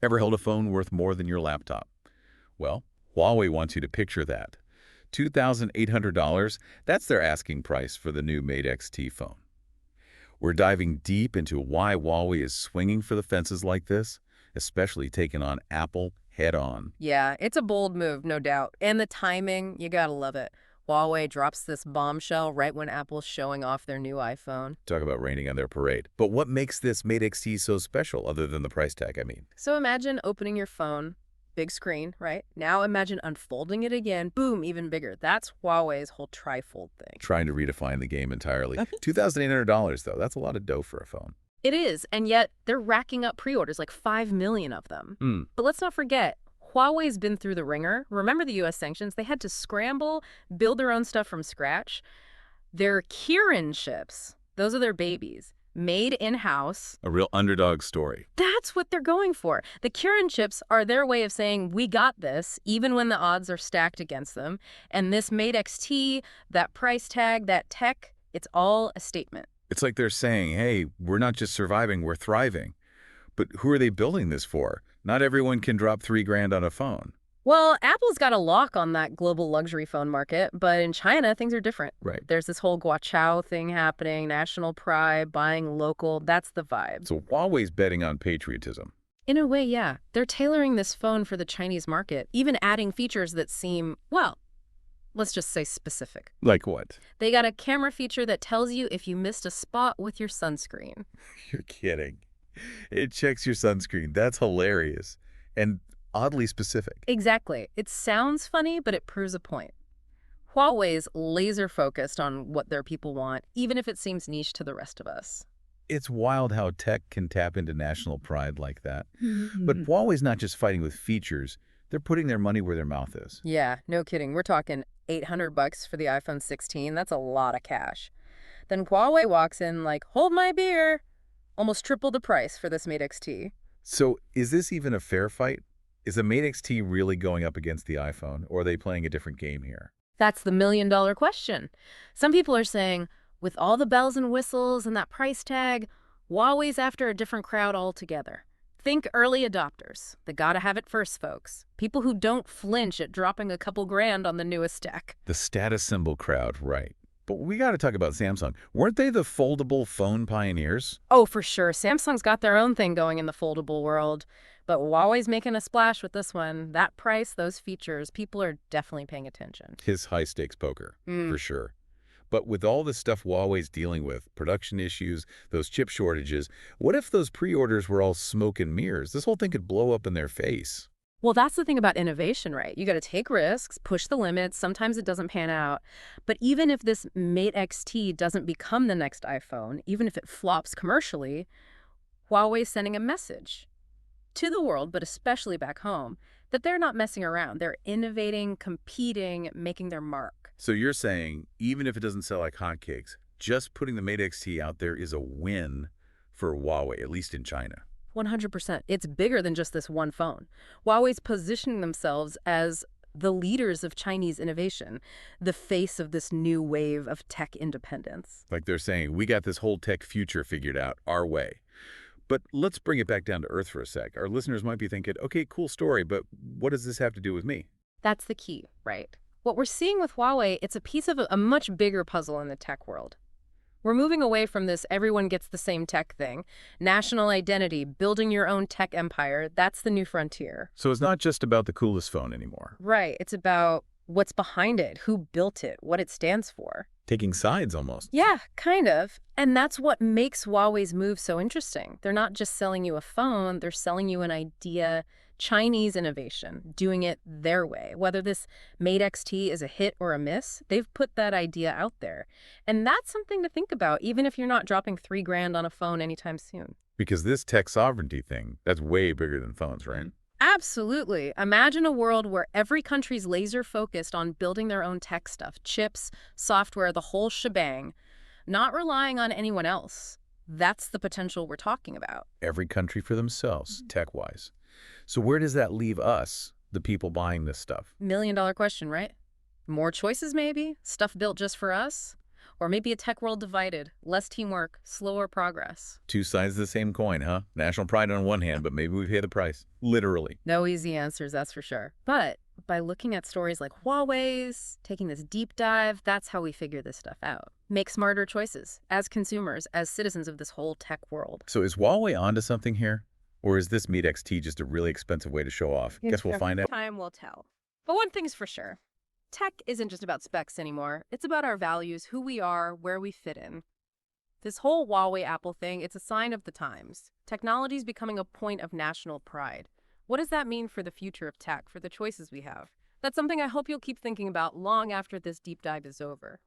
Ever held a phone worth more than your laptop? Well, Huawei wants you to picture that. $2,800, that's their asking price for the new Mate XT phone. We're diving deep into why Huawei is swinging for the fences like this, especially taking on Apple head-on. Yeah, it's a bold move, no doubt. And the timing, you gotta love it. Huawei drops this bombshell right when Apple's showing off their new iPhone. Talk about raining on their parade. But what makes this Mate XT so special, other than the price tag, I mean? So imagine opening your phone, big screen, right? Now imagine unfolding it again, boom, even bigger. That's Huawei's whole trifold thing. Trying to redefine the game entirely. $2,800, though. That's a lot of dough for a phone. It is, and yet they're racking up pre-orders, like 5 million of them. But let's not forget, Huawei's been through the ringer. Remember the U.S. sanctions? They had to scramble, build their own stuff from scratch. Their Kirin chips, those are their babies, made in-house. A real underdog story. That's what they're going for. The Kirin chips are their way of saying, we got this, even when the odds are stacked against them. And this Mate XT, that price tag, that tech, it's all a statement. It's like they're saying, hey, we're not just surviving, we're thriving. But who are they building this for? Not everyone can drop $3,000 on a phone. Well, Apple's got a lock on that global luxury phone market, but in China, things are different. Right. There's this whole guachao thing happening, national pride, buying local. That's the vibe. So Huawei's betting on patriotism. In a way, yeah. They're tailoring this phone for the Chinese market, even adding features that seem, well, let's just say specific. Like what? They got a camera feature that tells you if you missed a spot with your sunscreen. You're kidding. It checks your sunscreen. That's hilarious. And oddly specific. Exactly. It sounds funny, but it proves a point. Huawei's laser focused on what their people want, even if it seems niche to the rest of us. It's wild how tech can tap into national pride like that. But Huawei's not just fighting with features. They're putting their money where their mouth is. Yeah, no kidding. We're talking $800 for the iPhone 16. That's a lot of cash. Then Huawei walks in like, hold my beer. Almost triple the price for this Mate XT. So is this even a fair fight? Is the Mate XT really going up against the iPhone, or are they playing a different game here? That's the million-dollar question. Some people are saying, with all the bells and whistles and that price tag, Huawei's after a different crowd altogether. Think early adopters, the gotta have it first folks. People who don't flinch at dropping a couple grand on the newest tech. The status symbol crowd, right. But we got to talk about Samsung. Weren't they the foldable phone pioneers? Oh, for sure. Samsung's got their own thing going in the foldable world. But Huawei's making a splash with this one. That price, those features, people are definitely paying attention. His high-stakes poker, for sure. But with all the stuff Huawei's dealing with, production issues, those chip shortages, what if those pre-orders were all smoke and mirrors? This whole thing could blow up in their face. Well, that's the thing about innovation, right? You got to take risks, push the limits. Sometimes it doesn't pan out. But even if this Mate XT doesn't become the next iPhone, even if it flops commercially, Huawei's sending a message to the world, but especially back home, that they're not messing around. They're innovating, competing, making their mark. So you're saying, even if it doesn't sell like hotcakes, just putting the Mate XT out there is a win for Huawei, at least in China. 100%. It's bigger than just this one phone. Huawei's positioning themselves as the leaders of Chinese innovation, the face of this new wave of tech independence. Like they're saying, we got this whole tech future figured out our way. But let's bring it back down to earth for a sec. Our listeners might be thinking, okay, cool story, but what does this have to do with me? That's the key, right? What we're seeing with Huawei, it's a piece of a much bigger puzzle in the tech world. We're moving away from this everyone gets the same tech thing. National identity, building your own tech empire, that's the new frontier. So it's not just about the coolest phone anymore. Right. It's about what's behind it, who built it, what it stands for. Taking sides almost. Yeah, kind of. And that's what makes Huawei's move so interesting. They're not just selling you a phone, they're selling you an idea, Chinese innovation, doing it their way. Whether this Mate XT is a hit or a miss, they've put that idea out there. And that's something to think about, even if you're not dropping $3,000 on a phone anytime soon. Because this tech sovereignty thing, that's way bigger than phones, right? Absolutely. Imagine a world where every country's laser focused on building their own tech stuff, chips, software, the whole shebang, not relying on anyone else. That's the potential we're talking about. Every country for themselves, tech-wise. So where does that leave us, the people buying this stuff? $1 million question, right? More choices, maybe? Stuff built just for us? Or maybe a tech world divided, less teamwork, slower progress. Two sides of the same coin, huh? National pride on one hand, but maybe we pay the price. Literally. No easy answers, that's for sure. But by looking at stories like Huawei's, taking this deep dive, that's how we figure this stuff out. Make smarter choices as consumers, as citizens of this whole tech world. So is Huawei onto something here? Or is this Mate XT just a really expensive way to show off? Guess we'll find out. Time will tell. But one thing's for sure. Tech isn't just about specs anymore. It's about our values, who we are, where we fit in. This whole Huawei Apple thing, it's a sign of the times. Technology's becoming a point of national pride. What does that mean for the future of tech, for the choices we have? That's something I hope you'll keep thinking about long after this deep dive is over.